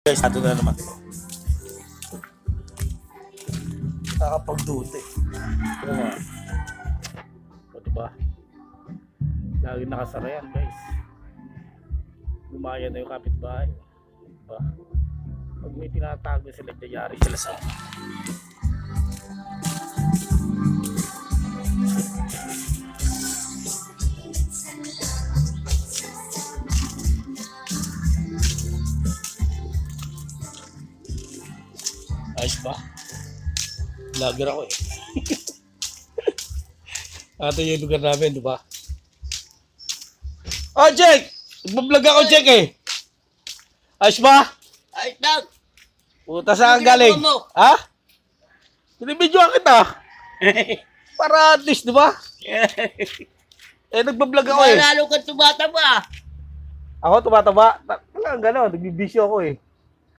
Guys, ato na naman. Nakakapagduti. Oo nga. O diba? Lagi nakasara yan guys. Lumaya na yung kapitbahay. Diba? Pag may tinatago sila, nagyayari sila sa ayos ba? Vlogger ako eh. Ito yung lugar namin, di ba? Oh, Jake! Nagbablog ako, Jake eh. Ayos ba? Ay, Dag! Puta, saan ka galing? Ha? Binibidyoan kita. Para at least, di ba? Eh, nagbablog ako eh. Lalo kang tumataba. Ako tumataba. Talagang gano'n, nagbibisyo ako eh.